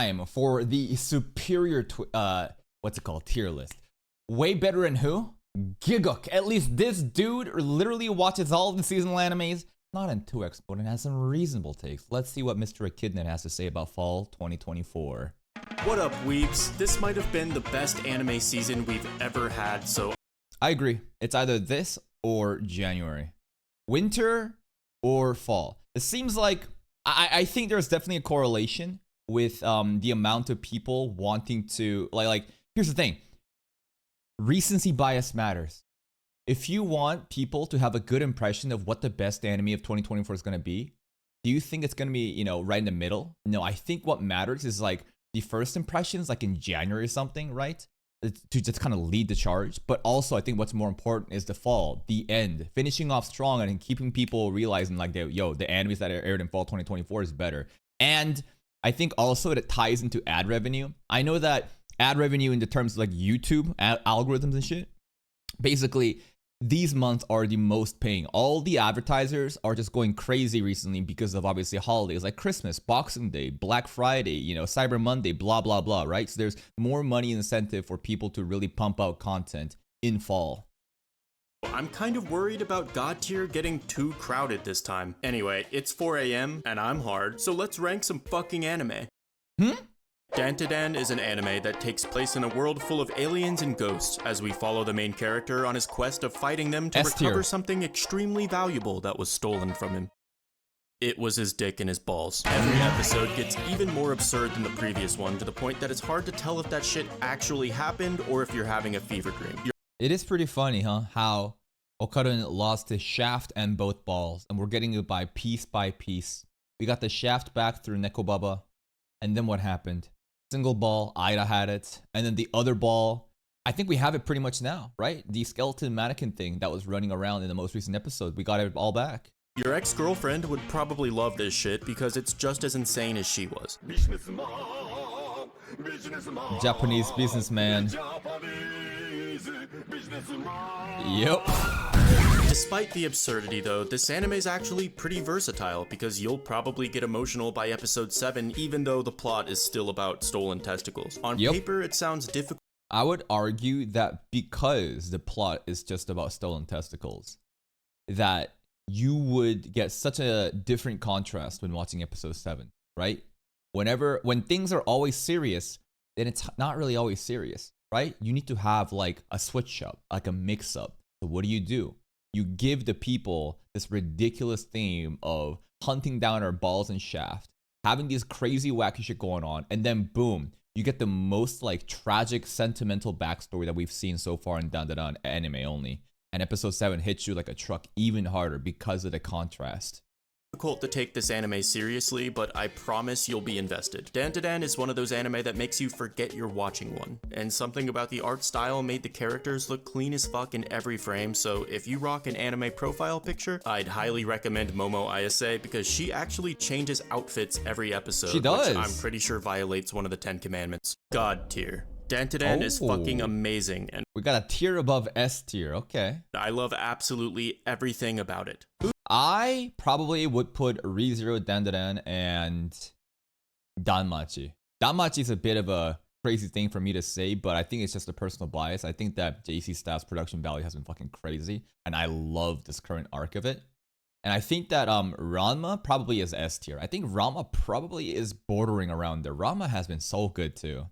time for the superior, what's it called, tier list. Way better than who? Giguk. At least this dude literally watches all of the seasonal animes. Not in 2x mode and has some reasonable takes. Let's see what Mr. Echidnut has to say about fall 2024. What up, weebs? This might have been the best anime season we've ever had, so I agree. It's either this or January. Winter or fall. It seems like, I think there's definitely a correlation with the amount of people wanting to, like, here's the thing. Recency bias matters. If you want people to have a good impression of what the best anime of 2024 is going to be, do you think it's going to be, you know, right in the middle? No, I think what matters is like the first impressions, like in January or something, right? To just kind of lead the charge. But also, I think what's more important is the fall, the end, finishing off strong and keeping people realizing like, yo, the animes that are aired in fall 2024 is better. And I think also it ties into ad revenue. I know that ad revenue in the terms of like YouTube algorithms and shit, basically these months are the most paying. All the advertisers are just going crazy recently because of obviously holidays like Christmas, Boxing Day, Black Friday, you know, Cyber Monday, blah, blah, blah, right? So there's more money incentive for people to really pump out content in fall. I'm kind of worried about God tier getting too crowded this time. Anyway, it's 4 a.m. and I'm hard, so let's rank some fucking anime. Dandadan is an anime that takes place in a world full of aliens and ghosts as we follow the main character on his quest of fighting them to recover something extremely valuable that was stolen from him. It was his dick and his balls. Every episode gets even more absurd than the previous one, to the point that it's hard to tell if that shit actually happened or if you're having a fever dream. It is pretty funny, huh? How Okada lost his shaft and both balls, and we're getting it by piece. We got the shaft back through Nekobaba, and then what happened? Single ball, Ida had it, and then the other ball, I think we have it pretty much now, right? The skeleton mannequin thing that was running around in the most recent episode, we got it all back. Your ex-girlfriend would probably love this shit because it's just as insane as she was. Japanese businessman. Yep. Despite the absurdity though, this anime is actually pretty versatile because you'll probably get emotional by episode 7 even though the plot is still about stolen testicles. On paper, it sounds difficult. I would argue that because the plot is just about stolen testicles, that you would get such a different contrast when watching episode 7, right? When things are always serious, then it's not really always serious, right? You need to have like a switch up, like a mix up. So what do? You give the people this ridiculous theme of hunting down our balls and shaft, having these crazy wacky shit going on, and then boom, you get the most like tragic, sentimental backstory that we've seen so far in Dandadan anime only. And episode 7 hits you like a truck even harder because of the contrast. Difficult to take this anime seriously, but I promise you'll be invested. Dandadan is one of those anime that makes you forget you're watching one, and something about the art style made the characters look clean as fuck in every frame, so if you rock an anime profile picture, I'd highly recommend Momo Ayase because she actually changes outfits every episode. She does. Which I'm pretty sure violates one of the 10 commandments. God tier. Dandadan is fucking amazing, and we got a tier above S tier, okay. I love absolutely everything about it. I probably would put ReZero, Dandadan, and Danmachi. Danmachi is a bit of a crazy thing for me to say, but I think it's just a personal bias. I think that JC Staff's production value has been fucking crazy, and I love this current arc of it. And I think that Ranma probably is S tier. I think Ranma probably is bordering around there. Ranma has been so good too.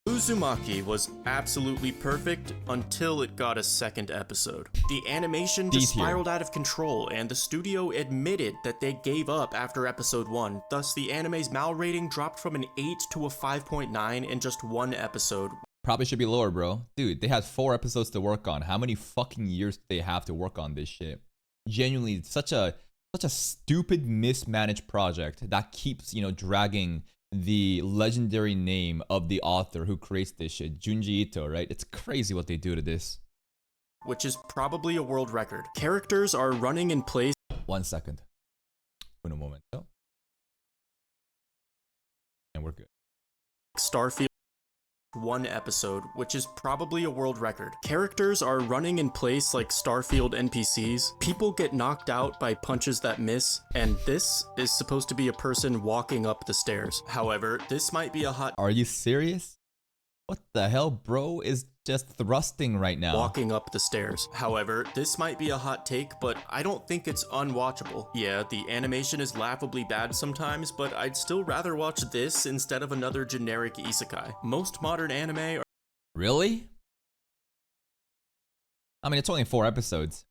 Uzumaki was absolutely perfect until it got a second episode. The animation just spiraled out of control, and the studio admitted that they gave up after episode 1. Thus, the anime's MAL rating dropped from an 8 to a 5.9 in just one episode. Probably should be lower, bro. Dude, they had 4 episodes to work on. How many fucking years do they have to work on this shit? Genuinely, such a stupid, mismanaged project that keeps, you know, dragging the legendary name of the author who creates this shit, Junji Ito, right? It's crazy what they do to this. Which is probably a world record. Characters are running in place. 1 second. Un momento. And we're good. Starfield. one episode, which is probably a world record. Characters are running in place like Starfield NPCs, people get knocked out by punches that miss, and this is supposed to be a person walking up the stairs. However, this might be a hot— Are you serious? What the hell, bro, is just thrusting right now? walking up the stairs. However, this might be a hot take, but I don't think it's unwatchable. Yeah, the animation is laughably bad sometimes, but I'd still rather watch this instead of another generic isekai. Most modern anime are— Really? I mean, it's only 4 episodes,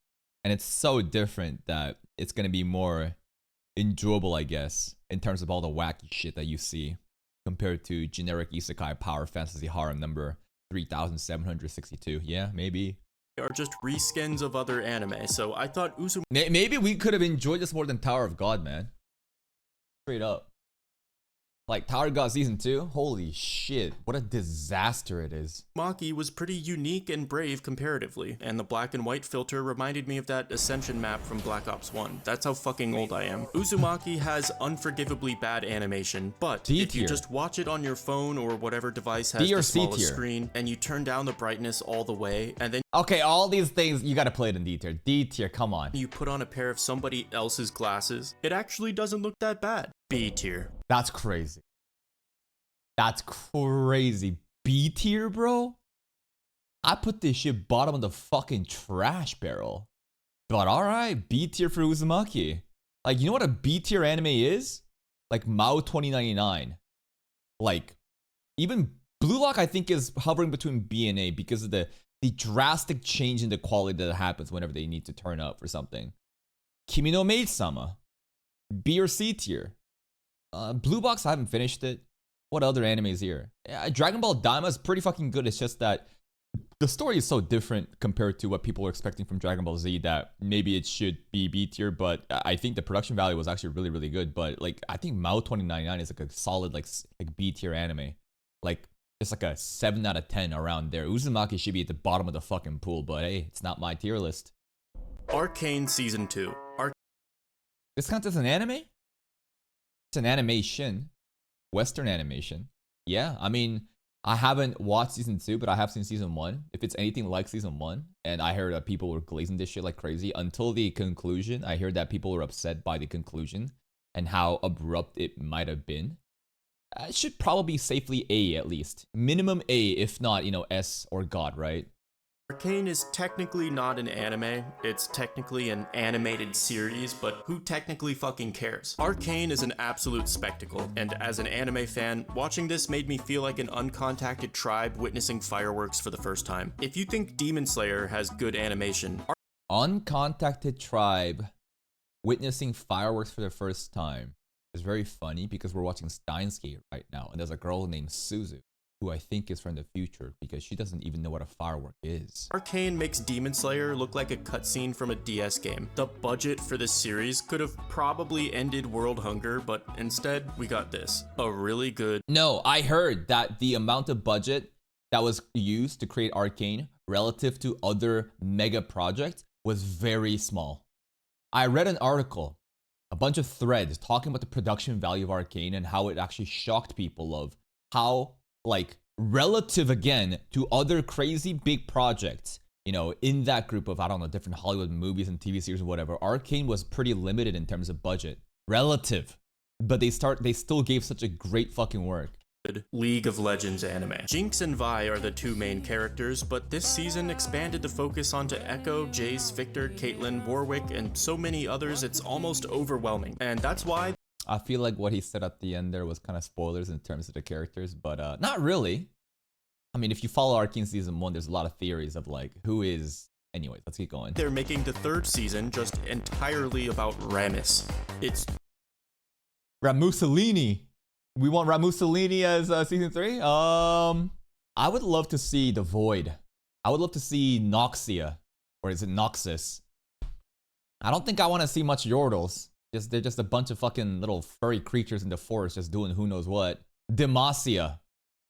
and it's so different that it's gonna be more enjoyable, I guess, in terms of all the wacky shit that you see, compared to generic isekai power fantasy horror number 3762. Yeah, maybe. are just reskins of other anime, so I thought Maybe we could have enjoyed this more than Tower of God, man. Straight up. Like, Tower of God Season 2? Holy shit. What a disaster it is. Uzumaki was pretty unique and brave comparatively, and the black and white filter reminded me of that Ascension map from Black Ops 1. That's how fucking old I am. Uzumaki has unforgivably bad animation, but if you just watch it on your phone or whatever device has the smallest screen, and you turn down the brightness all the way, and then okay, all these things, you gotta play it in D tier. D tier, come on. You put on a pair of somebody else's glasses, it actually doesn't look that bad. B tier. That's crazy. That's crazy. B tier, bro? I put this shit bottom of the fucking trash barrel. But alright, B tier for Uzumaki. Like, you know what a B tier anime is? Like Mao 2099. Like, even Blue Lock I think is hovering between B and A because of the drastic change in the quality that happens whenever they need to turn up for something. Kimi no Maid-sama. B or C tier. Blue Box, I haven't finished it. What other animes here? Yeah, Dragon Ball Daima is pretty fucking good. It's just that the story is so different compared to what people were expecting from Dragon Ball Z that maybe it should be B tier, but I think the production value was actually really, really good. But like, I think Mao 2099 is like a solid like B tier anime. Like, it's like a 7 out of 10 around there. Uzumaki should be at the bottom of the fucking pool, but hey, it's not my tier list. Arcane Season 2. This counts as an anime? It's an animation. Western animation. Yeah, I mean, I haven't watched season 2, but I have seen season 1. If it's anything like season 1, and I heard that people were glazing this shit like crazy until the conclusion. I heard that people were upset by the conclusion and how abrupt it might have been. It should probably be safely A at least. Minimum A, if not, you know, S or God, right? Arcane is technically not an anime, it's technically an animated series, but who technically fucking cares? Arcane is an absolute spectacle, and as an anime fan, watching this made me feel like an uncontacted tribe witnessing fireworks for the first time. If you think Demon Slayer has good animation, uncontacted tribe witnessing fireworks for the first time is very funny because we're watching Steins Gate right now, and there's a girl named Suzu, who I think is from the future because she doesn't even know what a firework is. Arcane makes Demon Slayer look like a cutscene from a DS game. The budget for this series could have probably ended world hunger, but instead we got this. A really good— No, I heard that the amount of budget that was used to create Arcane relative to other mega projects was very small. I read an article, a bunch of threads talking about the production value of Arcane and how it actually shocked people of how, like, relative again to other crazy big projects, you know, in that group of, I don't know, different Hollywood movies and TV series or whatever, Arcane was pretty limited in terms of budget. Relative. But they still gave such a great fucking work. League of Legends anime. Jinx and Vi are the two main characters, but this season expanded the focus onto Echo, Jace, Victor, Caitlyn, Warwick, and so many others it's almost overwhelming. And that's why I feel like what he said at the end there was kind of spoilers in terms of the characters, but not really. I mean, if you follow Arcane Season 1, there's a lot of theories of like, who is... Anyways, let's keep going. They're making the third season just entirely about Rammus. It's... Ramussolini. We want Ramussolini as Season 3? I would love to see The Void. I would love to see Noxia. Or is it Noxus? I don't think I want to see much Yordles. They're just a bunch of fucking little furry creatures in the forest just doing who knows what. Demacia.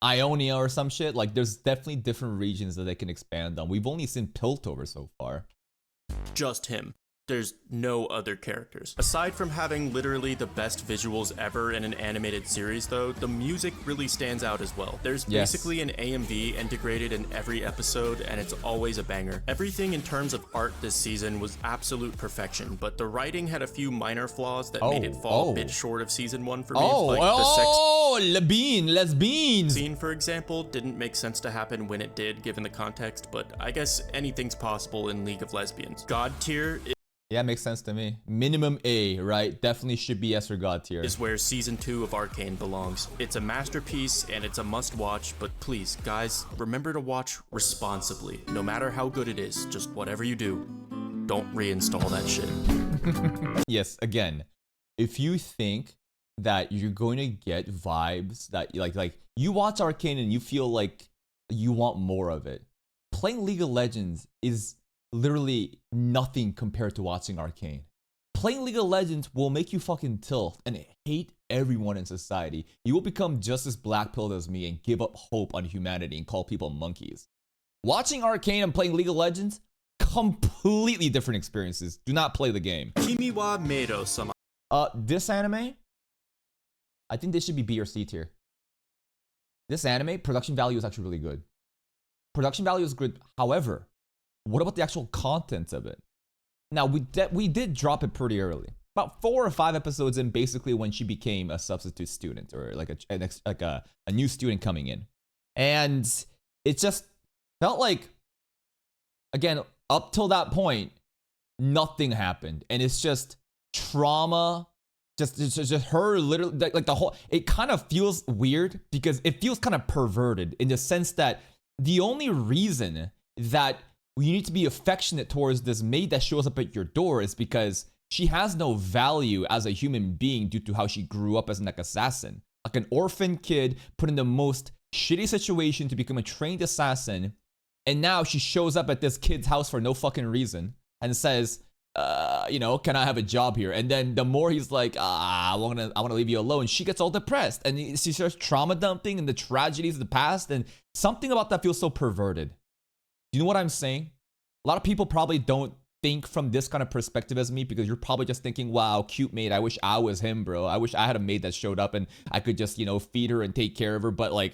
Ionia or some shit. Like, there's definitely different regions that they can expand on. We've only seen Piltover so far. Just him. There's no other characters. Aside from having literally the best visuals ever in an animated series though, the music really stands out as well. There's basically an AMV integrated in every episode and it's always a banger. Everything in terms of art this season was absolute perfection, but the writing had a few minor flaws that made it fall a bit short of season 1 for me. Lesbians Scene, for example, didn't make sense to happen when it did given the context, but I guess anything's possible in League of Lesbians. God tier yeah, makes sense to me. Minimum A, right? Definitely should be S for God tier. Is where season 2 of Arcane belongs. It's a masterpiece and it's a must watch, but please, guys, remember to watch responsibly. No matter how good it is, just whatever you do, don't reinstall that shit. Yes, again, if you think that you're going to get vibes that like you watch Arcane and you feel like you want more of it, playing League of Legends is literally nothing compared to watching Arcane. Playing League of Legends will make you fucking tilt and hate everyone in society. You will become just as black-pilled as me and give up hope on humanity and call people monkeys. Watching Arcane and playing League of Legends, completely different experiences. Do not play the game. Kimi wa Meiro sama. This anime, I think this should be B or C tier. This anime, production value is actually really good. Production value is good. However, what about the actual content of it? Now, we did drop it pretty early. About 4 or 5 episodes in, basically when she became a substitute student or like a new student coming in. And it just felt like, again, up till that point, nothing happened. And it's just trauma. Just her literally, like the whole, it kind of feels weird because it feels kind of perverted in the sense that the only reason that you need to be affectionate towards this maid that shows up at your door is because she has no value as a human being due to how she grew up as an assassin. Like an orphan kid put in the most shitty situation to become a trained assassin. And now she shows up at this kid's house for no fucking reason and says, can I have a job here? And then the more he's like, I want to leave you alone, she gets all depressed and she starts trauma dumping and the tragedies of the past. And something about that feels so perverted. You know what I'm saying? A lot of people probably don't think from this kind of perspective as me because you're probably just thinking, wow, cute maid. I wish I was him, bro. I wish I had a maid that showed up and I could just, feed her and take care of her. But like,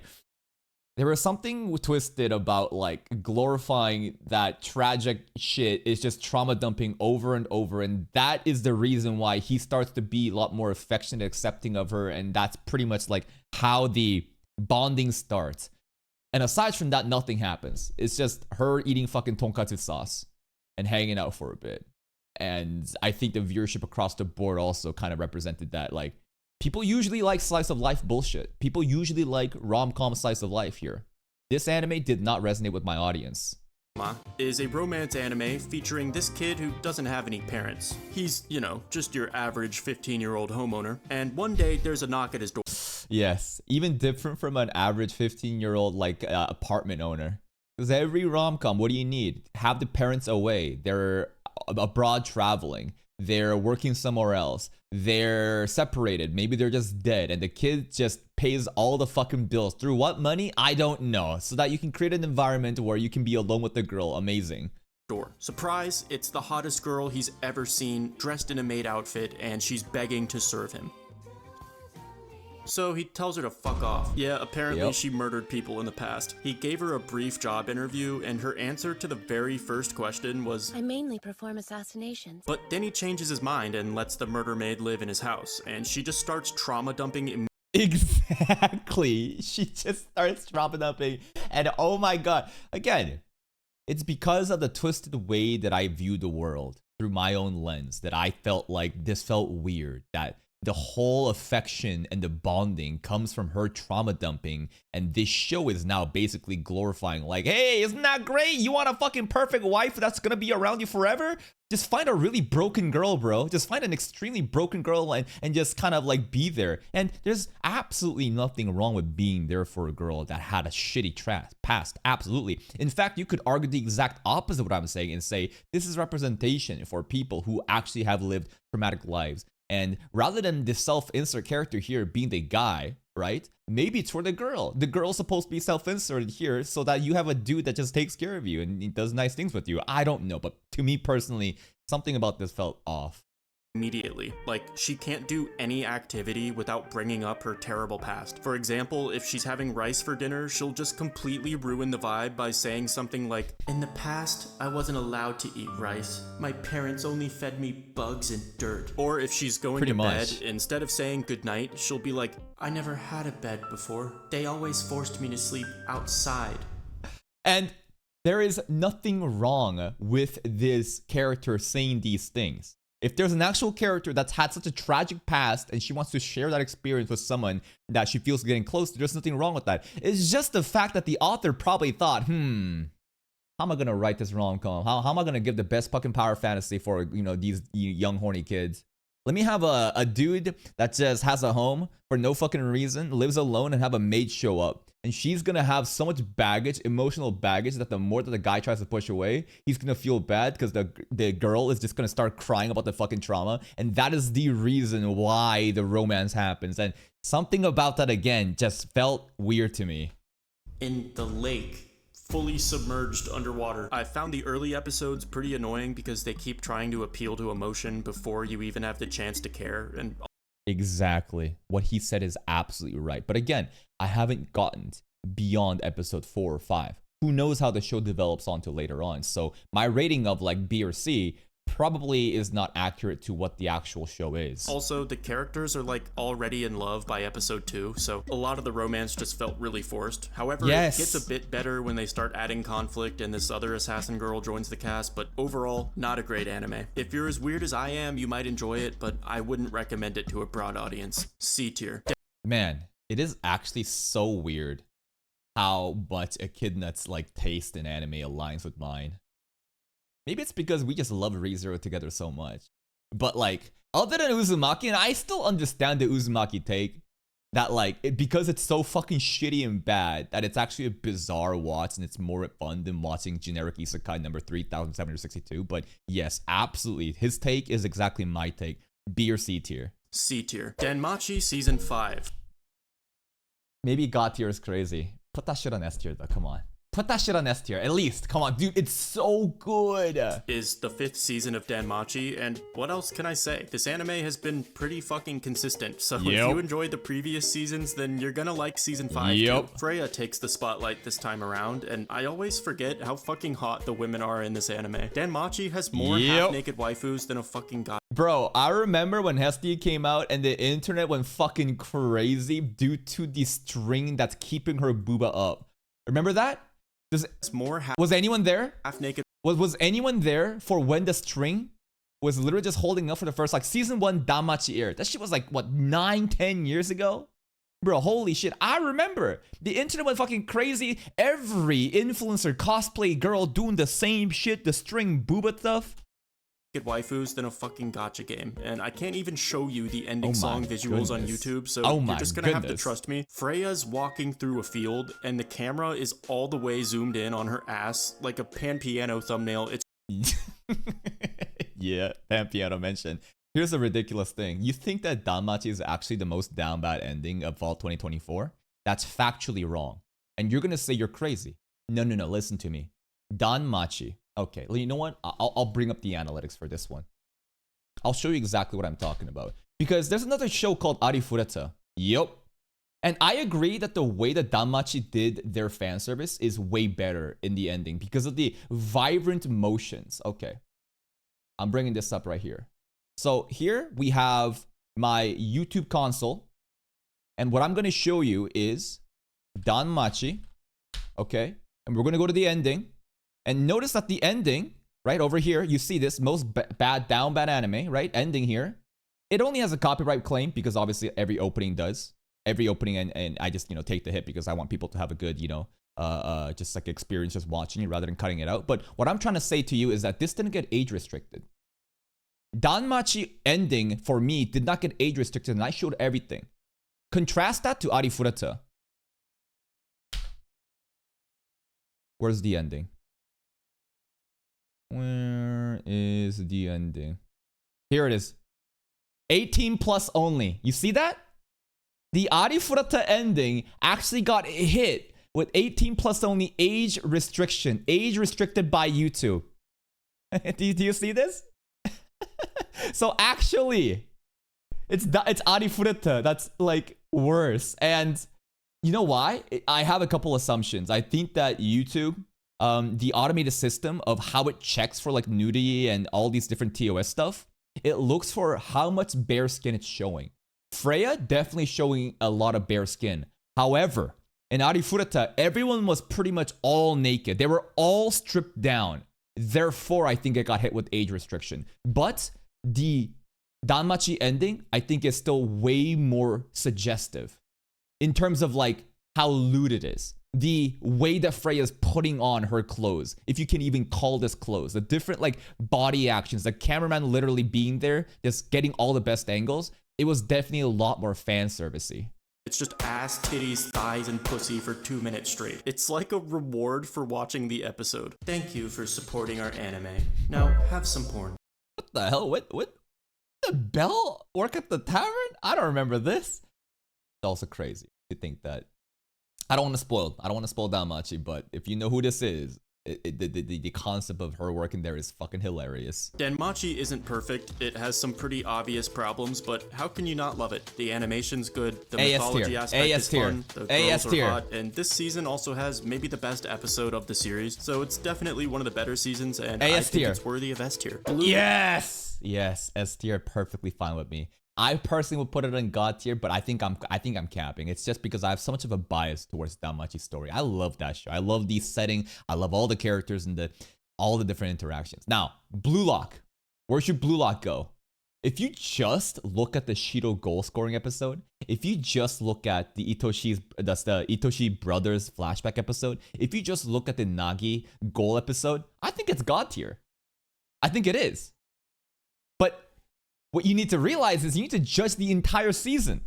there was something twisted about like glorifying that tragic shit is just trauma dumping over and over. And that is the reason why he starts to be a lot more affectionate, accepting of her. And that's pretty much like how the bonding starts. And aside from that, nothing happens. It's just her eating fucking tonkatsu sauce and hanging out for a bit. And I think the viewership across the board also kind of represented that. Like, people usually like slice of life bullshit. People usually like rom-com slice of life here. This anime did not resonate with my audience. Is a romance anime featuring this kid who doesn't have any parents. He's, just your average 15-year-old homeowner. And one day there's a knock at his door. Yes, even different from an average 15-year-old apartment owner. Because every rom-com, what do you need? Have the parents away. They're abroad traveling. They're working somewhere else. They're separated. Maybe they're just dead. And the kid just pays all the fucking bills. Through what money? I don't know. So that you can create an environment where you can be alone with the girl. Amazing. Surprise, it's the hottest girl he's ever seen, dressed in a maid outfit, and she's begging to serve him. So he tells her to fuck off. Yeah, apparently she murdered people in the past. He gave her a brief job interview, and her answer to the very first question was, I mainly perform assassinations. But then he changes his mind and lets the murder maid live in his house, and she just starts trauma dumping Exactly. She just starts trauma dumping, and oh my god. Again, it's because of the twisted way that I view the world through my own lens that I felt like this felt weird, that the whole affection and the bonding comes from her trauma dumping, and this show is now basically glorifying like, hey, isn't that great? You want a fucking perfect wife that's gonna be around you forever? Just find a really broken girl, bro. Just find an extremely broken girl and just kind of like be there. And there's absolutely nothing wrong with being there for a girl that had a shitty past. Absolutely. In fact, you could argue the exact opposite of what I'm saying and say this is representation for people who actually have lived traumatic lives. And rather than the self-insert character here being the guy right? Maybe it's for the girl. The girl's supposed to be self-inserted here so that you have a dude that just takes care of you and he does nice things with you. I don't know, but to me personally, something about this felt off. Immediately. Like, she can't do any activity without bringing up her terrible past. For example, if she's having rice for dinner, she'll just completely ruin the vibe by saying something like, "In the past, I wasn't allowed to eat rice. My parents only fed me bugs and dirt." Or if she's going Pretty to much. bed, instead of saying goodnight, she'll be like, "I never had a bed before. They always forced me to sleep outside." And there is nothing wrong with this character saying these things. If there's an actual character that's had such a tragic past and she wants to share that experience with someone that she feels getting close to, there's nothing wrong with that. It's just the fact that the author probably thought, how am I gonna write this rom-com? How am I gonna give the best fucking power fantasy for, you know, these young horny kids? Let me have a dude that just has a home for no fucking reason, lives alone, and have a maid show up. And she's gonna have so much baggage, emotional baggage, that the more that the guy tries to push away, he's gonna feel bad because the girl is just gonna start crying about the fucking trauma. And that is the reason why the romance happens. And something about that, again, just felt weird to me. In the lake, fully submerged underwater. I found the early episodes pretty annoying because they keep trying to appeal to emotion before you even have the chance to care, and Exactly. What he said is absolutely right. But again, I haven't gotten beyond episode 4 or 5. Who knows how the show develops onto later on. So my rating of like B or C probably is not accurate to what the actual show is. also the characters are like already in love by episode 2, so a lot of the romance just felt really forced. However, Yes. it gets a bit better when they start adding conflict and this other assassin girl joins the cast, but overall, not a great anime. If you're as weird as I am, you might enjoy it, but I wouldn't recommend it to a broad audience. C tier. Man, it is actually so weird how much Echidnut's like taste in anime aligns with mine. Maybe it's because we just love ReZero together so much. But like, other than Uzumaki, and I still understand the Uzumaki take, that like, because it's so fucking shitty and bad, that it's actually a bizarre watch and it's more fun than watching generic isekai number 3762. But yes, absolutely, his take is exactly my take. B or C tier. C tier. Danmachi Season 5. Maybe God tier is crazy. Put that shit on S tier though, come on. Put that shit on S tier, at least. Come on, dude, it's so good. Is the 5th season of Danmachi, and what else can I say? This anime has been pretty fucking consistent, so if you enjoyed the previous seasons, then you're gonna like Season 5 too. Freya takes the spotlight this time around, and I always forget how fucking hot the women are in this anime. Danmachi has more half-naked waifus than a fucking god. Bro, I remember when Hestia came out and the internet went fucking crazy due to the string that's keeping her booba up. Remember that? Was anyone there? Half-naked. Was anyone there for when the string was literally just holding up for the first, like, season 1 Danmachi aired? That shit was like, what, 9-10 years ago? Bro, holy shit. I remember. The internet went fucking crazy. Every influencer cosplay girl doing the same shit, the string booba stuff. Waifus than a fucking gacha game, and I can't even show you the ending song visuals on YouTube, so you're just gonna have to trust me. Freya's walking through a field and the camera is all the way zoomed in on her ass like a pan piano thumbnail. It's yeah, pan piano mention. Here's a ridiculous thing. You think that Danmachi is actually the most down bad ending of fall 2024? That's factually wrong, and you're gonna say you're crazy. No, listen to me. Danmachi. Okay, you know what? I'll bring up the analytics for this one. I'll show you exactly what I'm talking about. Because there's another show called Arifureta. Yup. And I agree that the way that Danmachi did their fan service is way better in the ending because of the vibrant motions. Okay. I'm bringing this up right here. So here we have my YouTube console. And what I'm going to show you is Danmachi. Okay. And we're going to go to the ending. And notice that the ending, right over here, you see this most down bad anime, right? Ending here. It only has a copyright claim because obviously every opening does. Every opening, and I just, take the hit because I want people to have a good, just like experience just watching it rather than cutting it out. But what I'm trying to say to you is that this didn't get age restricted. Danmachi ending for me did not get age restricted and I showed everything. Contrast that to Arifureta. Where's the ending? Where is the ending? Here it is. 18 plus only. You see that? The Arifureta ending actually got hit with 18 plus only age restriction. Age restricted by YouTube. do you see this? So actually, it's Arifureta that's like worse. And you know why? I have a couple assumptions. I think that YouTube, the automated system of how it checks for like nudity and all these different TOS stuff, it looks for how much bare skin it's showing. Freya definitely showing a lot of bare skin. However, in Arifureta, everyone was pretty much all naked. They were all stripped down. Therefore, I think it got hit with age restriction. But the Danmachi ending, I think, is still way more suggestive in terms of like how lewd it is. The way that Freya's putting on her clothes, if you can even call this clothes, the different like body actions, the cameraman literally being there, just getting all the best angles. It was definitely a lot more fan servicey. It's just ass, titties, thighs, and pussy for 2 minutes straight. It's like a reward for watching the episode. Thank you for supporting our anime. Now, have some porn. What the hell? What? The bell work at the tavern? I don't remember this. It's also crazy to think that. I don't want to spoil Danmachi, but if you know who this is, the concept of her working there is fucking hilarious. Danmachi isn't perfect. It has some pretty obvious problems, but how can you not love it? The animation's good, the mythology aspect is fun, the girls are hot, and this season also has maybe the best episode of the series, so it's definitely one of the better seasons, and I think it's worthy of S tier. Yes, S tier, perfectly fine with me. I personally would put it in God tier, but I think I'm capping. It's just because I have so much of a bias towards Danmachi's story. I love that show. I love the setting. I love all the characters and all the different interactions. Now, Blue Lock. Where should Blue Lock go? If you just look at the Shiro goal scoring episode, if you just look at the Itoshi brothers flashback episode, if you just look at the Nagi goal episode, I think it's God tier. I think it is. But what you need to realize is you need to judge the entire season.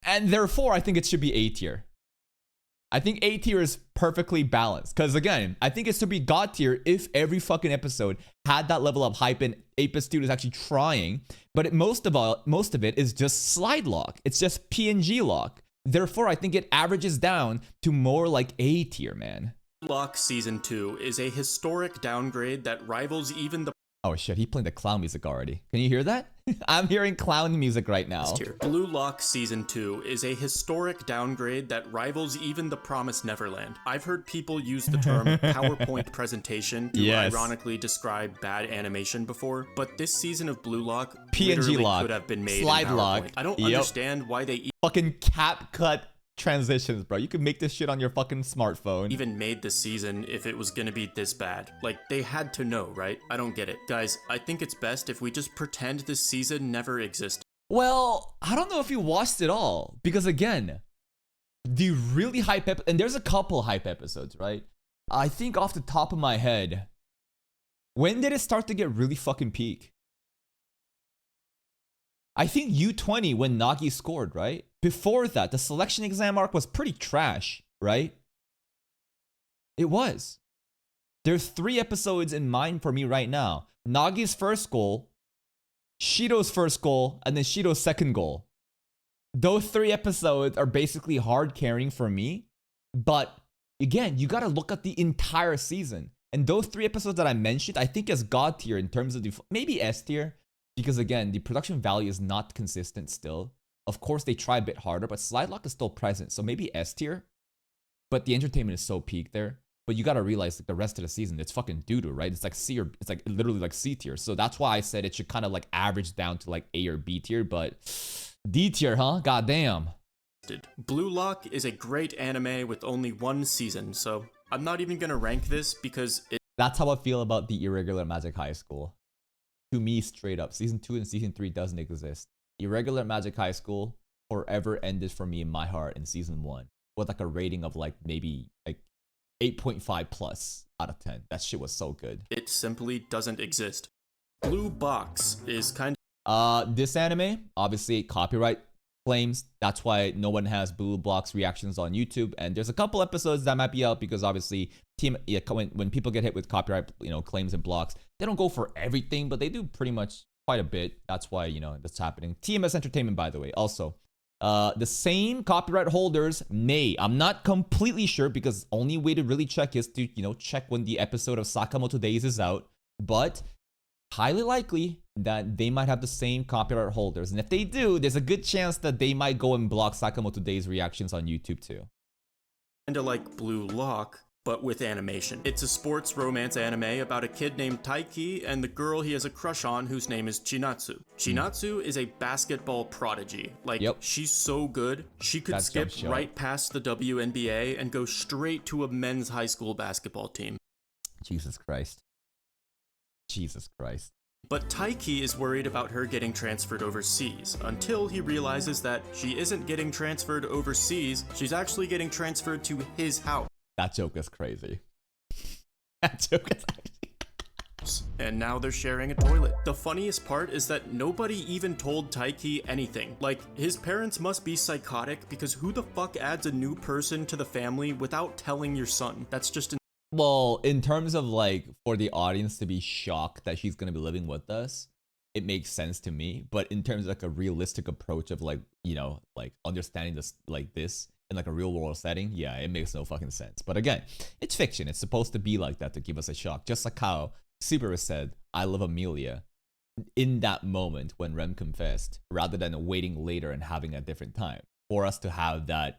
And therefore, I think it should be A tier. I think A tier is perfectly balanced. Because again, I think it should be God tier if every fucking episode had that level of hype and Apis Dude is actually trying. But most of it is just slide lock. It's just PNG lock. Therefore, I think it averages down to more like A tier, man. Lock Season 2 is a historic downgrade that rivals even the Oh shit, he playing the clown music already. Can you hear that? I'm hearing clown music right now. Blue Lock Season 2 is a historic downgrade that rivals even The Promised Neverland. I've heard people use the term PowerPoint presentation to ironically describe bad animation before, but this season of Blue Lock PNG lock could have been made slide in PowerPoint. lock. I don't understand why they fucking cap cut transitions, bro. You can make this shit on your fucking smartphone. Even made this season if it was gonna be this bad. Like, they had to know, right? I don't get it. Guys, I think it's best if we just pretend this season never existed. Well, I don't know if you watched it all, because again, the really hype and there's a couple hype episodes, right? I think off the top of my head, when did it start to get really fucking peak? I think U20 when Nagi scored, right? Before that, the selection exam arc was pretty trash, right? It was. There's 3 episodes in mind for me right now. Nagi's first goal, Shiro's first goal, and then Shiro's second goal. Those 3 episodes are basically hard carrying for me. But again, you gotta look at the entire season. And those 3 episodes that I mentioned, I think is God tier in terms of the, maybe S tier. Because again, the production value is not consistent still. Of course, they try a bit harder, but slide lock is still present. So maybe S tier. But the entertainment is so peak there. But you gotta realize like the rest of the season, it's fucking doo-doo, right? It's like C or it's like literally like C tier. So that's why I said it should kind of like average down to like A or B tier, but D tier, huh? Goddamn. Blue Lock is a great anime with only 1 season, so I'm not even gonna rank this because That's how I feel about the Irregular Magic High School. To me, straight up, season 2 and season 3 doesn't exist. Irregular Magic High School forever ended for me in my heart in season 1 with like a rating of like maybe like 8.5 plus out of 10. That shit was so good. It simply doesn't exist. Blue Box is kind of this anime, obviously copyright claims. That's why no one has Blue Box reactions on YouTube. And there's a couple episodes that might be out because obviously when people get hit with copyright, claims and blocks, they don't go for everything, but they do pretty much quite a bit. That's why, that's happening. TMS Entertainment, by the way, also The same copyright holders may, I'm not completely sure because only way to really check is to, check when the episode of Sakamoto Days is out, but highly likely that they might have the same copyright holders. And if they do, there's a good chance that they might go and block Sakamoto Days reactions on YouTube too. Kinda like Blue Lock, but with animation. It's a sports romance anime about a kid named Taiki and the girl he has a crush on whose name is Chinatsu. Chinatsu is a basketball prodigy. She's so good, she could skip right past the WNBA and go straight to a men's high school basketball team. Jesus Christ. Jesus Christ. But Taiki is worried about her getting transferred overseas, until he realizes that she isn't getting transferred overseas, she's actually getting transferred to his house. That joke is crazy. That joke is actually... And now they're sharing a toilet. The funniest part is that nobody even told Taiki anything. Like, his parents must be psychotic because who the fuck adds a new person to the family without telling your son? That's just... Well, in terms of for the audience to be shocked that she's gonna be living with us, it makes sense to me. But in terms of a realistic approach of understanding this this in a real world setting, yeah, it makes no fucking sense. But again, it's fiction. It's supposed to be like that to give us a shock. Just like how Subaru said, "I love Amelia," in that moment when Rem confessed, rather than waiting later and having a different time for us to have that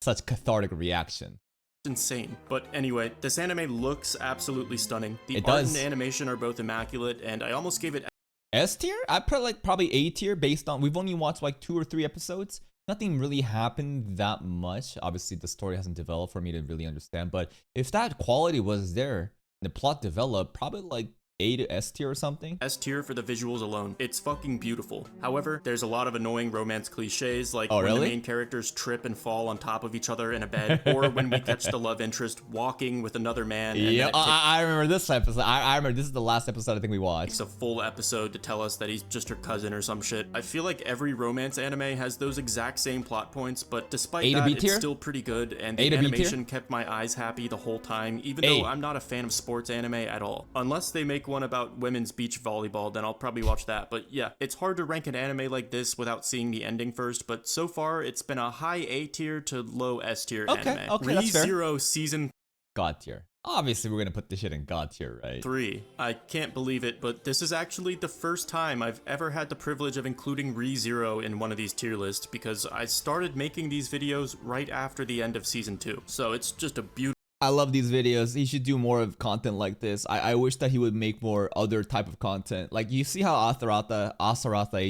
such cathartic reaction. Insane. But anyway, this anime looks absolutely stunning. The art does. and animation are both immaculate, and I almost gave it S tier? I'd put probably A tier based on, we've only watched 2 or 3 episodes. Nothing really happened that much. Obviously, the story hasn't developed for me to really understand, but if that quality was there, the plot developed, probably A to S tier or something. S tier for the visuals alone. It's fucking beautiful. However, there's a lot of annoying romance cliches, like when the main characters trip and fall on top of each other in a bed, or when we catch the love interest walking with another man. Yeah, I remember this episode. I remember this is the last episode I think we watched. It's a full episode to tell us that he's just her cousin or some shit. I feel like every romance anime has those exact same plot points, but despite that, it's still pretty good, and the animation kept my eyes happy the whole time, even though I'm not a fan of sports anime at all. Unless they make one about women's beach volleyball, then I'll probably watch that. But yeah, it's hard to rank an anime like this without seeing the ending first, but so far it's been a high A tier to low S tier anime. Okay, that's fair. Re:Zero season God tier. Obviously, we're gonna put this shit in God tier, right? 3. I can't believe it, but this is actually the first time I've ever had the privilege of including Re:Zero in one of these tier lists, because I started making these videos right after the end of season 2. So it's just a beautiful... I love these videos. He should do more of content like this. I wish that he would make more other type of content. Like, you see how Asarata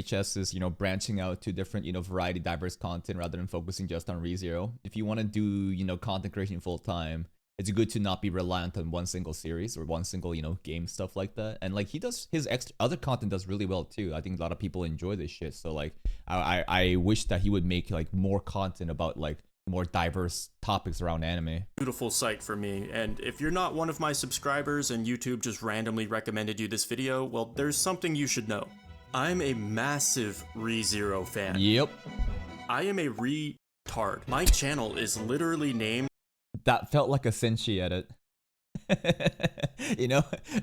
HS is, branching out to different, variety, diverse content rather than focusing just on Re:Zero. If you want to do, content creation full time, it's good to not be reliant on one single series or one single, game, stuff like that. And he does his other content does really well too. I think a lot of people enjoy this shit. So I wish that he would make more content about more diverse topics around anime. Beautiful sight for me, and if you're not one of my subscribers and YouTube just randomly recommended you this video, well, there's something you should know. I'm a massive Re:Zero fan. Yep. I am a retard. My channel is literally named... That felt like a Senshi edit.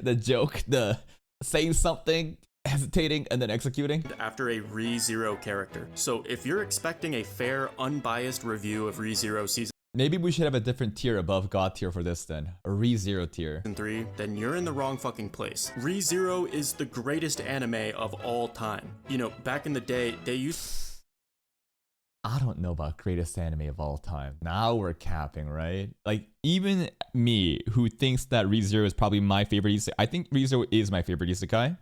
The joke, the saying something, hesitating, and then executing. After a Re:Zero character. So if you're expecting a fair, unbiased review of Re:Zero season... Maybe we should have a different tier above God tier for this then. A Re:Zero tier. 3, then you're in the wrong fucking place. Re:Zero is the greatest anime of all time. Back in the day, they used... I don't know about greatest anime of all time. Now we're capping, right? Even me, who thinks that Re:Zero is probably my favorite isekai, I think Re:Zero is my favorite isekai.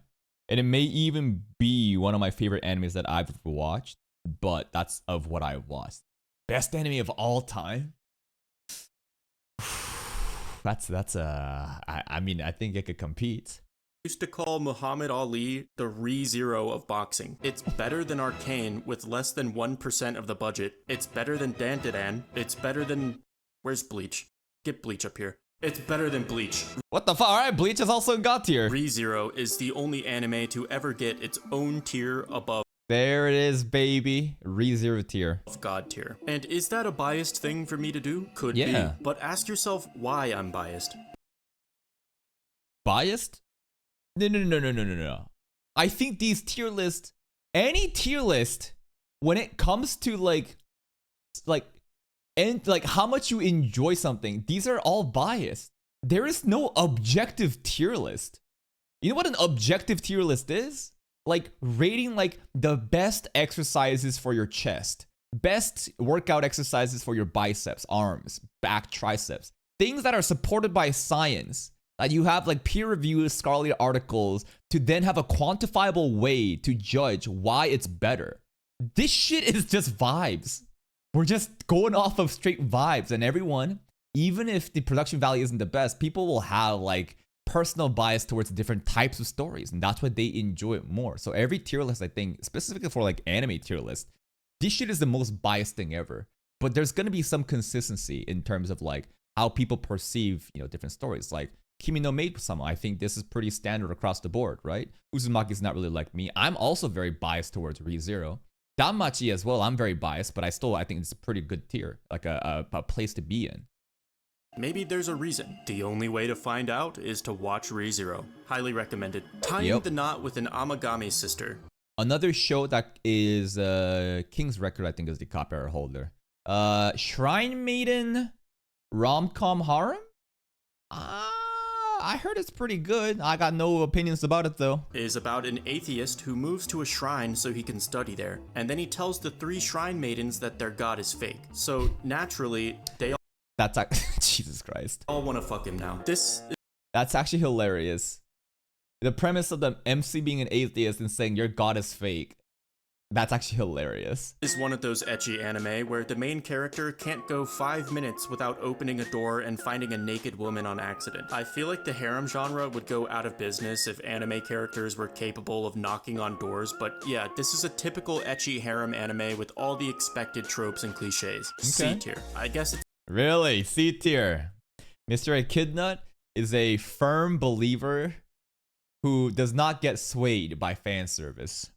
And it may even be one of my favorite animes that I've watched, but that's of what I've watched. Best anime of all time? I think it could compete. Used to call Muhammad Ali the Re:Zero of boxing. It's better than Arcane with less than 1% of the budget. It's better than Dandadan. It's better than... Where's Bleach? Get Bleach up here. It's better than Bleach. What the fuck? Alright, Bleach is also in God tier. Re:Zero is the only anime to ever get its own tier above... There it is, baby. Re:Zero tier. God tier. And is that a biased thing for me to do? Could be. But ask yourself why I'm biased. Biased? No. I think these tier lists, any tier list when it comes to like and like how much you enjoy something, these are all biased. There is no objective tier list. You know what an objective tier list is? Like rating like the best exercises for your chest, best workout exercises for your biceps, arms, back, triceps. Things that are supported by science. That you have like peer-reviewed scholarly articles to then have a quantifiable way to judge why it's better. This shit is just vibes. We're just going off of straight vibes, and everyone, even if the production value isn't the best, people will have like personal bias towards different types of stories, and that's why they enjoy it more. So every tier list, I think, specifically for like anime tier list, this shit is the most biased thing ever. But there's gonna be some consistency in terms of like how people perceive, you know, different stories. Like Kimi no Maid-sama, I think this is pretty standard across the board, right? Uzumaki's not really like me. I'm also very biased towards ReZero. Danmachi as well, I'm very biased, but I think it's a pretty good tier, like a place to be in. Maybe there's a reason. The only way to find out is to watch ReZero. Highly recommended. Tying the knot with an Amagami sister. Another show that is King's Record, I think, is the copyright holder. Shrine Maiden rom-com harem? I heard it's pretty good. I got no opinions about it though. Is about an atheist who moves to a shrine so he can study there. And then he tells the 3 shrine maidens that their god is fake. So naturally, they all That's Jesus Christ. all want to fuck him now. That's actually hilarious. The premise of the MC being an atheist and saying your god is fake. That's actually hilarious. Is one of those ecchi anime where the main character can't go 5 minutes without opening a door and finding a naked woman on accident. I feel like the harem genre would go out of business if anime characters were capable of knocking on doors, but yeah, this is a typical ecchi harem anime with all the expected tropes and cliches. C tier. I guess it's Really? C tier. Mr. Echidnut is a firm believer who does not get swayed by fan service.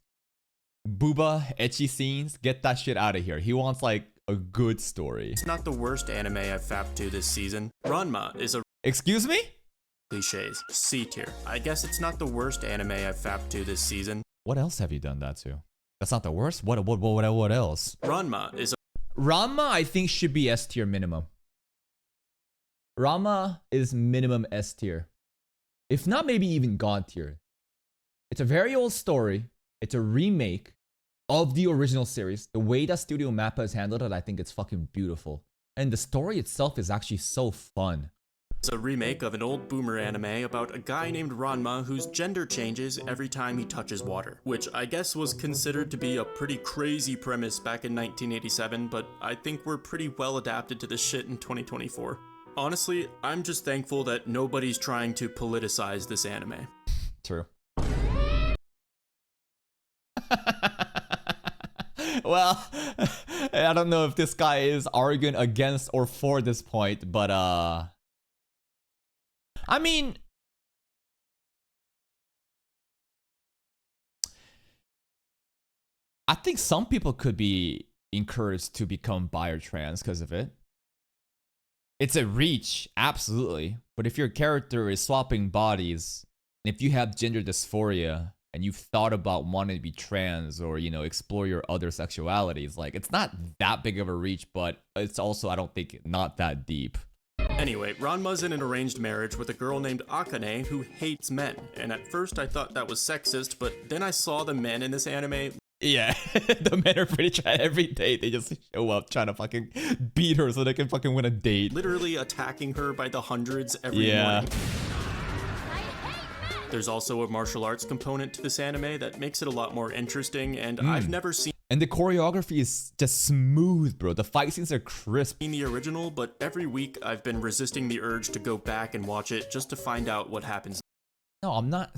Booba, ecchi scenes, get that shit out of here. He wants like a good story. It's not the worst anime I've fapped to this season. Ranma is a Excuse me? cliches. C tier. I guess it's not the worst anime I've fapped to this season. What else have you done that to? That's not the worst? What else? Ranma is Ranma, I think, should be S tier minimum. Ranma is minimum S tier. If not, maybe even God tier. It's a very old story. It's a remake of the original series. The way that Studio Mappa has handled it, I think it's fucking beautiful. And the story itself is actually so fun. It's a remake of an old boomer anime about a guy named Ranma whose gender changes every time he touches water, which I guess was considered to be a pretty crazy premise back in 1987, but I think we're pretty well adapted to this shit in 2024. Honestly, I'm just thankful that nobody's trying to politicize this anime. True. Well, I don't know if this guy is arguing against or for this point, but I mean, I think some people could be encouraged to become bi or trans because of it. It's a reach, absolutely. But if your character is swapping bodies, and if you have gender dysphoria, and you've thought about wanting to be trans or, you know, explore your other sexualities, like, it's not that big of a reach, but it's also, I don't think, not that deep. Anyway, Ranma's in an arranged marriage with a girl named Akane who hates men, and at first I thought that was sexist, but then I saw the men in this anime. Yeah, the men are pretty trying every date. They just show up trying to fucking beat her so they can fucking win a date. Literally attacking her by the hundreds every morning. There's also a martial arts component to this anime that makes it a lot more interesting, and I've never seen And the choreography is just smooth, bro. The fight scenes are crisp. the original, but every week I've been resisting the urge to go back and watch it just to find out what happens. No, I'm not.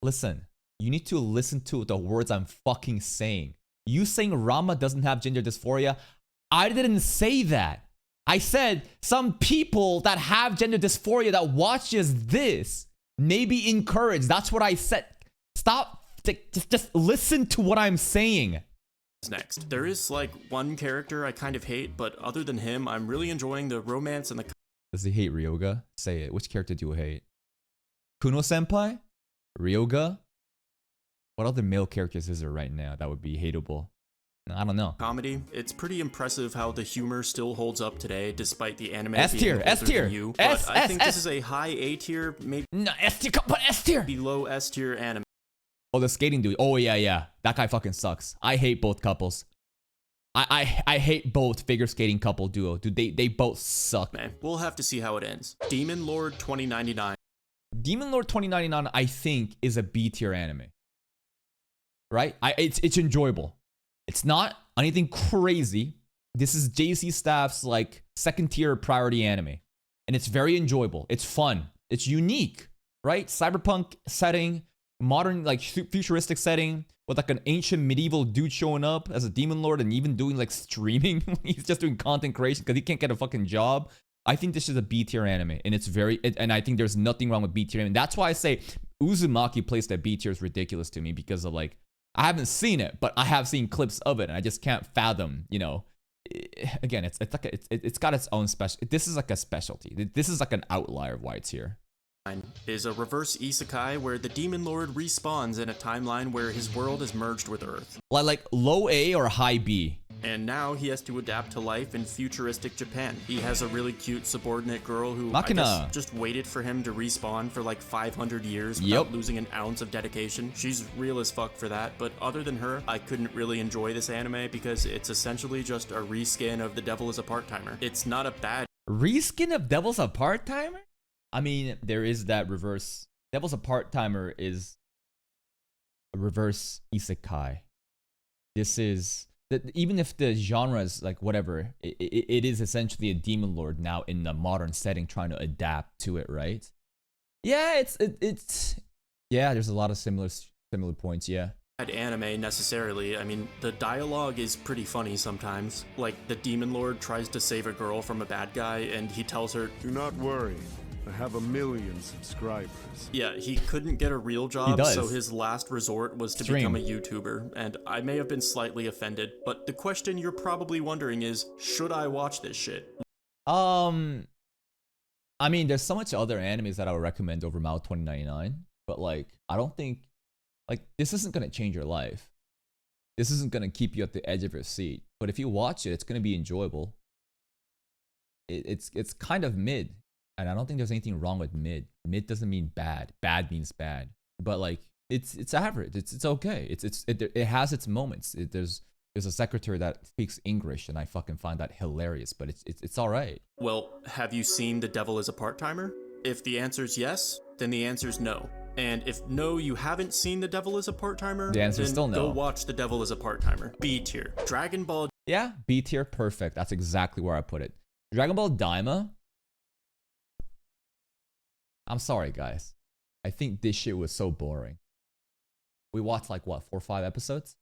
Listen, you need to listen to the words I'm fucking saying. You saying Ranma doesn't have gender dysphoria? I didn't say that. I said some people that have gender dysphoria that watches this may be encouraged. That's what I said. Stop. Just listen to what I'm saying. Next, there is like one character I kind of hate, but other than him, I'm really enjoying the romance and the Does he hate Ryoga? Say it. Which character do you hate? Kuno-senpai? Ryoga? What other male characters is there right now that would be hateable? I don't know. comedy. It's pretty impressive how the humor still holds up today, despite the anime S being tier, older S tier, than you. S, But I S, think S. this is a high A tier, maybe No, S tier, but S tier. below S tier anime. Oh, the skating dude. Oh yeah. That guy fucking sucks. I hate both couples. I hate both figure skating couple duo. Dude, they both suck. Man, we'll have to see how it ends. Demon Lord 2099. Demon Lord 2099, I think, is a B tier anime. Right? It's enjoyable. It's not anything crazy. This is JC Staff's like second tier priority anime. And it's very enjoyable. It's fun. It's unique, right? Cyberpunk setting, modern like futuristic setting with like an ancient medieval dude showing up as a demon lord and even doing like streaming. He's just doing content creation because he can't get a fucking job. I think this is a B tier anime, and it's and I think there's nothing wrong with B tier anime. That's why I say Uzumaki placed at B tier is ridiculous to me, because of like, I haven't seen it, but I have seen clips of it, and I just can't fathom, you know. Again, it's got its own special. This is like a specialty. This is like an outlier of why it's here. Is a reverse isekai where the demon lord respawns in a timeline where his world is merged with Earth. Like low A or high B. And now he has to adapt to life in futuristic Japan. He has a really cute subordinate girl who I guess just waited for him to respawn for like 500 years without losing an ounce of dedication. She's real as fuck for that, but other than her, I couldn't really enjoy this anime because it's essentially just a reskin of The Devil is a Part-Timer. It's not a bad reskin of Devil's a Part-Timer? I mean, there is that reverse. Devil's a Part-Timer is a reverse isekai. This is... Even if the genre is like whatever, it is essentially a demon lord now in the modern setting trying to adapt to it, right? Yeah, it's yeah, there's a lot of similar points, yeah. Anime necessarily. I mean, the dialogue is pretty funny sometimes. Like, the demon lord tries to save a girl from a bad guy and he tells her, "Do not worry. I have 1 million subscribers." Yeah, he couldn't get a real job, so his last resort was to become a YouTuber, and I may have been slightly offended, but the question you're probably wondering is, should I watch this shit? I mean, there's so much other animes that I would recommend over Mao 2099, but like, I don't think, like, this isn't gonna change your life. This isn't gonna keep you at the edge of your seat, but if you watch it, it's gonna be enjoyable. It's kind of mid. And I don't think there's anything wrong with mid. Mid doesn't mean bad. Bad means bad. But like, it's average. It's okay. It has its moments. There's a secretary that speaks English, and I fucking find that hilarious. But it's all right. Well, have you seen The Devil is a Part-Timer? If the answer's yes, then the answer's no. And if no, you haven't seen The Devil is a Part-Timer, the answer's still no. Go watch The Devil is a Part-Timer. B tier. Dragon Ball. Yeah, B tier, perfect. That's exactly where I put it. Dragon Ball Daima. I'm sorry, guys. I think this shit was so boring. We watched like, what, 4 or 5 episodes?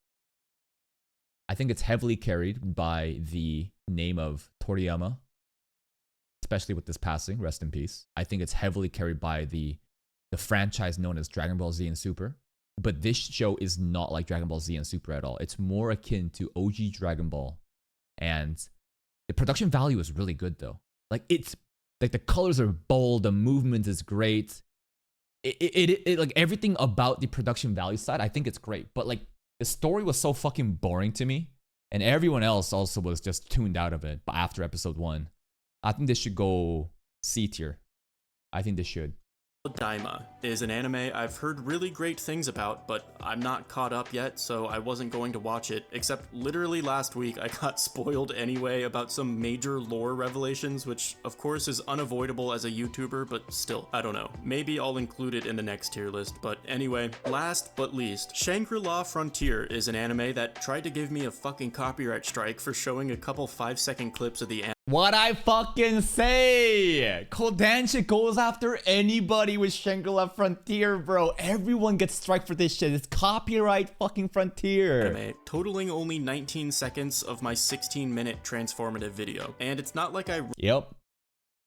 I think it's heavily carried by the name of Toriyama, especially with this passing, rest in peace. I think it's heavily carried by the franchise known as Dragon Ball Z and Super. But this show is not like Dragon Ball Z and Super at all. It's more akin to OG Dragon Ball. And the production value is really good, though. Like, it's... Like, the colors are bold, the movement is great. It like, everything about the production value side, I think it's great. But like, the story was so fucking boring to me, and everyone else also was just tuned out of it after episode 1. I think this should go C tier. I think this should. Daima is an anime I've heard really great things about, but I'm not caught up yet, so I wasn't going to watch it, except literally last week I got spoiled anyway about some major lore revelations, which of course is unavoidable as a YouTuber, but still, I don't know. Maybe I'll include it in the next tier list, but anyway, last but least, Shangri-La Frontier is an anime that tried to give me a fucking copyright strike for showing a couple 5-second clips of the anime. What I fucking say! Kodansha goes after anybody with Shangri-La Frontier, bro. Everyone gets strike for this shit. It's copyright fucking Frontier. Anime, totaling only 19 seconds of my 16-minute transformative video. And it's not like I... Yep.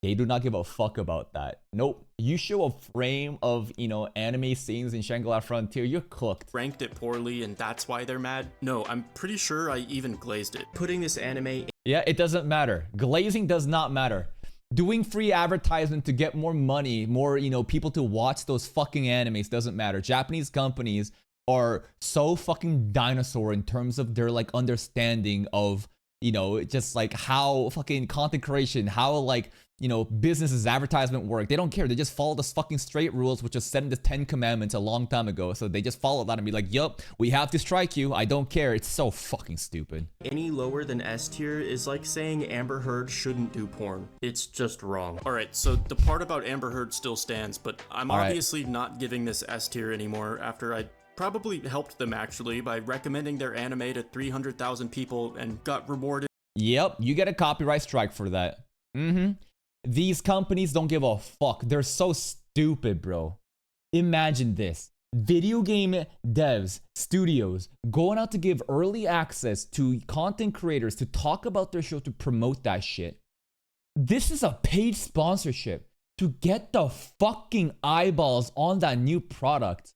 They do not give a fuck about that. Nope. You show a frame of, you know, anime scenes in Shangri-La Frontier, you're cooked. Ranked it poorly and that's why they're mad? No, I'm pretty sure I even glazed it. Putting this anime... Yeah, it doesn't matter. Glazing does not matter. Doing free advertisement to get more money, more, you know, people to watch those fucking animes doesn't matter. Japanese companies are so fucking dinosaur in terms of their like understanding of, you know, just like how fucking content creation, how like, you know, businesses, advertisement work. They don't care. They just follow the fucking straight rules, which was set in the 10 commandments a long time ago. So they just follow that and be like, yup, we have to strike you. I don't care. It's so fucking stupid. Any lower than S tier is like saying Amber Heard shouldn't do porn. It's just wrong. Alright, so the part about Amber Heard still stands, but I'm obviously not giving this S tier anymore after I probably helped them actually by recommending their anime to 300,000 people and got rewarded. Yep, you get a copyright strike for that. These companies don't give a fuck. They're so stupid, bro. Imagine this. Video game devs, studios, going out to give early access to content creators to talk about their show, to promote that shit. This is a paid sponsorship to get the fucking eyeballs on that new product.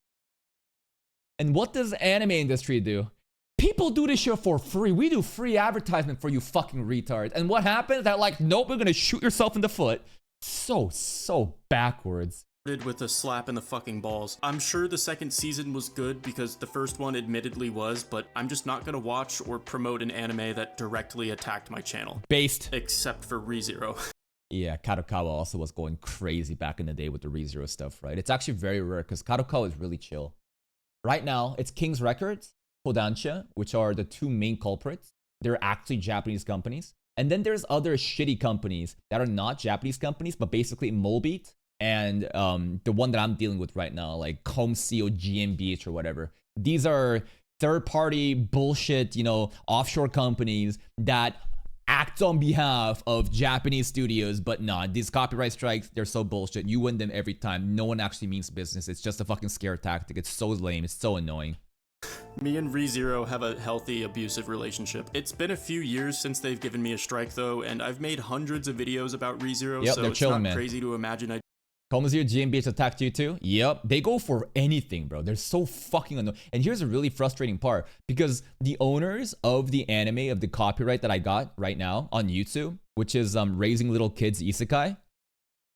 And what does the anime industry do? People do this shit for free. We do free advertisement for you fucking retards. And what happens? They're like, nope, we're gonna shoot yourself in the foot. So backwards. With a slap in the fucking balls. I'm sure the second season was good because the first one admittedly was, but I'm just not gonna watch or promote an anime that directly attacked my channel. Based. Except for ReZero. Yeah, Kadokawa also was going crazy back in the day with the ReZero stuff, right? It's actually very rare because Kadokawa is really chill. Right now, it's King's Records, Kodansha, which are the two main culprits. They're actually Japanese companies. And then there's other shitty companies that are not Japanese companies, but basically Molbeat and the one that I'm dealing with right now, like Comsi or GmbH or whatever. These are third-party bullshit, you know, offshore companies that act on behalf of Japanese studios, but nah, these copyright strikes, they're so bullshit. You win them every time. No one actually means business. It's just a fucking scare tactic. It's so lame. It's so annoying. Me and ReZero have a healthy, abusive relationship. It's been a few years since they've given me a strike though, and I've made hundreds of videos about ReZero, yep, so it's chilling, not man. crazy to imagine I... Komazir GmbH attacked you too? Yep. They go for anything, bro. They're so fucking annoying. And here's a really frustrating part, because the owners of the anime, of the copyright that I got right now on YouTube, which is Raising Little Kids Isekai,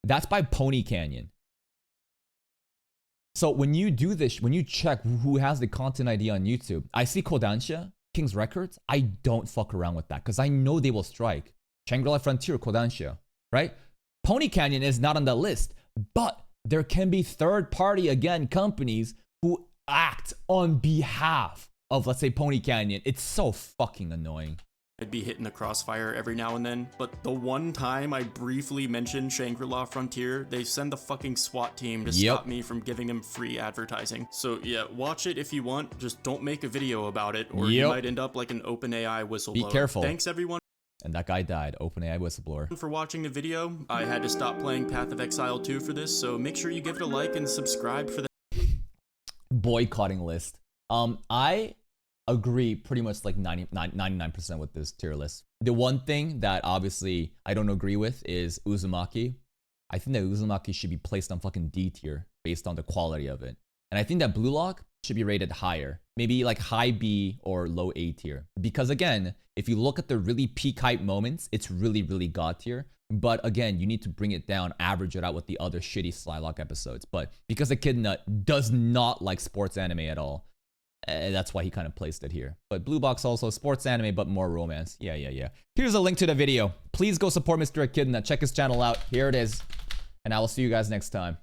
that's by Pony Canyon. So when you do this, when you check who has the content ID on YouTube, I see Kodansha, King's Records. I don't fuck around with that because I know they will strike. Shangri-La Frontier, Kodansha, right? Pony Canyon is not on the list, but there can be third-party, again, companies who act on behalf of, let's say, Pony Canyon. It's so fucking annoying. I'd be hitting the crossfire every now and then, but the one time I briefly mentioned Shangri-La Frontier, they send the fucking SWAT team to stop me from giving them free advertising. So yeah, watch it if you want, just don't make a video about it, or you might end up like an OpenAI whistleblower. Be careful. Thanks everyone. And that guy died, OpenAI whistleblower. For watching the video. I had to stop playing Path of Exile 2 for this, so make sure you give it a like and subscribe for that. Boycotting list. I agree pretty much like 99% with this tier list. The one thing that obviously I don't agree with is Uzumaki. I think that Uzumaki should be placed on fucking D tier based on the quality of it. And I think that Blue Lock should be rated higher, maybe like high B or low A tier. Because again, if you look at the really peak hype moments, it's really, really god tier. But again, you need to bring it down, average it out with the other shitty Slylock episodes. But because Echidnut does not like sports anime at all, that's why he kind of placed it here. But Blue Box also sports anime, but more romance. Yeah. Here's a link to the video. Please go support Mr. Echidnut. Check his channel out. Here it is. And I will see you guys next time.